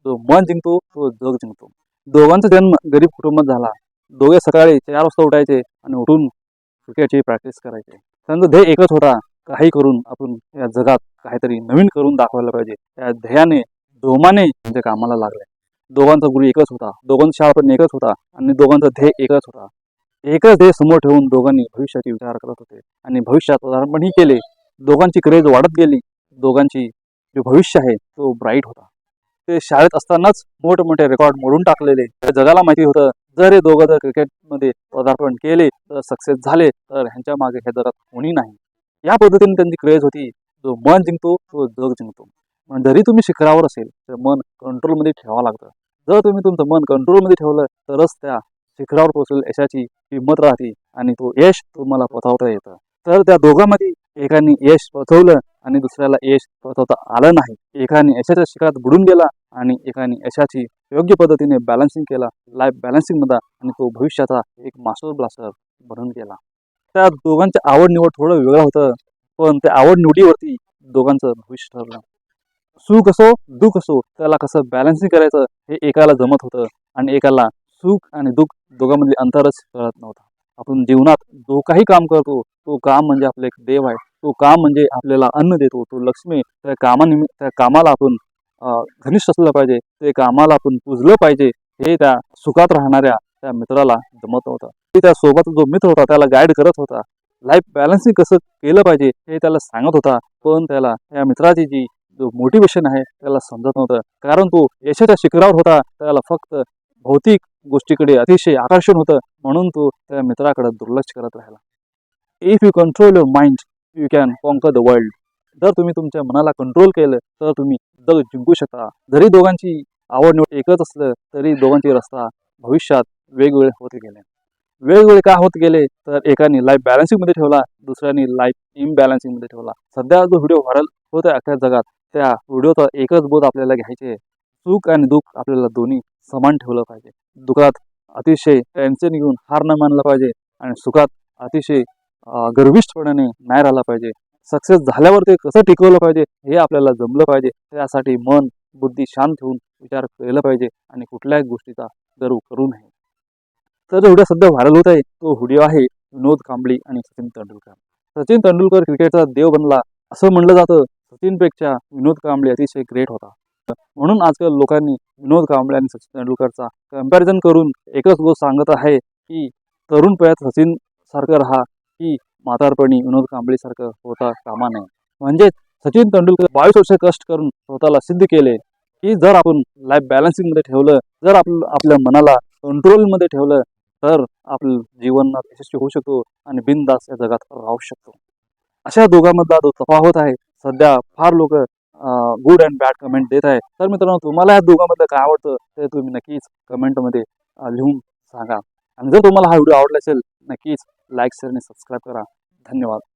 जो मन जिंकतो तो जग जिंकतो. दोघांचा जन्म गरीब कुटुंबात झाला. दोघे सकाळी 4 वाजता उठायचे आणि उठून क्रिकेटची प्रॅक्टिस करायचे. त्यांचा ध्येय एकच होता, काही करून आपण या जगात काहीतरी नवीन करून दाखवायला पाहिजे. त्या ध्येयाने जोमाने त्यांच्या कामाला लागले. दोघांचा गुरु एकच होता, दोघांचा शाळा पण एकच होता आणि दोघांचा ध्येय एकच होता. एकच ध्येय समोर ठेवून दोघांनी भविष्याचे विचार करत होते आणि भविष्यात उदाहरणही केले. दोघांची क्रेज वाढत गेली. दोघांची जे भविष्य आहे तो ब्राईट होता. ते शाळेत असतानाच मोठमोठे रेकॉर्ड मोडून टाकलेले. त्या जगाला माहिती होतं, जर हे दोघं जर क्रिकेटमध्ये पदार्पण केले तर सक्सेस झाले तर ह्यांच्या मागे ह्या जगात कोणी नाही. या पद्धतीने त्यांची क्रेज होती. जो मन जिंकतो तो जग जिंकतो. जरी तुम्ही शिखरावर असेल तर मन कंट्रोलमध्ये ठेवावं लागतं. जर तुम्ही तुमचं मन कंट्रोलमध्ये ठेवलं तरच त्या शिखरावर पोहोचेल यशाची किंमत राहते आणि तो यश तुम्हाला पथावता येतं. तर त्या दोघांमध्ये एकाने यश पथवलं आणि दुसऱ्याला यश पथवता आलं नाही. एकाने यशाच्या शिखरात बुडून गेला आणि एकाने यशाची योग्य पद्धतीने बॅलन्सिंग केला, लाईफ बॅलन्सिंगमध्ये, आणि तो भविष्याचा एक मास्टर ब्लास्टर बनून गेला. त्या दोघांचं आवड निवड थोडं वेगळं होतं, पण त्या आवड निवडीवरती दोघांचं भविष्य ठरलं. सुख असो दुःख असो त्याला कसं बॅलन्सिंग करायचं हे एकाला जमत होतं आणि एकाला सुख आणि दुःख दोघांमधले अंतरच कळत नव्हतं. आपण जीवनात जो काही काम करतो तो काम म्हणजे आपलं एक देव आहे. तो काम म्हणजे आपल्याला अन्न देतो, तो लक्ष्मी. त्या कामाला आपण घनिष्ठ असलं पाहिजे, ते कामाला आपण पुजलं पाहिजे. हे त्या सुखात राहणाऱ्या त्या मित्राला जमत नव्हतं. त्या सोबत जो मित्र होता त्याला गाईड करत होता. लाईफ बॅलन्सिंग कसं केलं पाहिजे हे त्याला सांगत होता, पण त्याला या मित्राची जी जो मोटिवेशन आहे त्याला समजत नव्हतं. कारण तो यशाच्या शिखरावर होता. त्याला फक्त भौतिक गोष्टीकडे अतिशय आकर्षण होतं, म्हणून तो त्या मित्राकडे दुर्लक्ष करत राहिला. If you control your mind you can conquer the world. जर तुम्ही तुमच्या मनाला कंट्रोल केलं तर तुम्ही जग जिंकू शकता. जरी दोघांची आवड निवड एकच असलं तरी दोघांचे रस्ता भविष्यात वेगवेगळे होत गेले. वेगवेगळे का होत गेले तर एकाने लाईफ बॅलन्सिंगमध्ये ठेवला, दुसऱ्याने लाईफ इम्बॅलन्सिंगमध्ये ठेवला. सध्या जो व्हिडिओ व्हायरल होत आहे अख्ख्या जगात, त्या व्हिडिओचा एकच बोध आपल्याला घ्यायचे, सुख आणि दुःख आपल्याला दोन्ही समान ठेवलं पाहिजे. दुःखात अतिशय टेन्शन घेऊन हार न मानलं पाहिजे आणि सुखात अतिशय गर्विष्ठपणाने नाही राहिला पाहिजे. सक्सेस झाल्यावर ते कसं टिकवलं पाहिजे हे आपल्याला जमलं पाहिजे. त्यासाठी मन बुद्धी शांत ठेवून विचार केला पाहिजे आणि कुठल्याही गोष्टीचा गर्व करू नये. तर जो व्हिडिओ सध्या व्हायरल होत आहे तो व्हिडिओ आहे विनोद कांबळी आणि सचिन तेंडुलकर. सचिन तेंडुलकर क्रिकेटचा देव बनला असं म्हणलं जातं. सचिनपेक्षा विनोद कांबळे अतिशय ग्रेट होता. म्हणून आजकाल लोकांनी विनोद कांबळे आणि सचिन तेंडुलकरचा कंपॅरिझन करून एकच गोष्ट सांगत आहे की तरुण वयात सचिन सारखं राहा की म्हातारपणी विनोद कांबळे सारखं होता कामा नये. म्हणजे सचिन तेंडुलकर 22 वर्ष कष्ट करून स्वतःला सिद्ध केले की जर आपण लाईफ बॅलन्सिंगमध्ये ठेवलं, जर आपल्या मनाला कंट्रोलमध्ये ठेवलं तर आपलं जीवनात यशस्वी होऊ शकतो आणि बिनधास्त या जगात राहू शकतो. अशा दोघांमधला जो तफावत आहे सध्या फार लोक गुड अँड बॅड कमेंट देत आहे. तर मित्रांनो, तुम्हाला या दोघांमधलं काय आवडतं ते तुम्ही नक्कीच कमेंटमध्ये लिहून सांगा. आणि जर तुम्हाला हा व्हिडिओ आवडला असेल नक्कीच लाईक शेअर आणि सबस्क्राईब करा. धन्यवाद.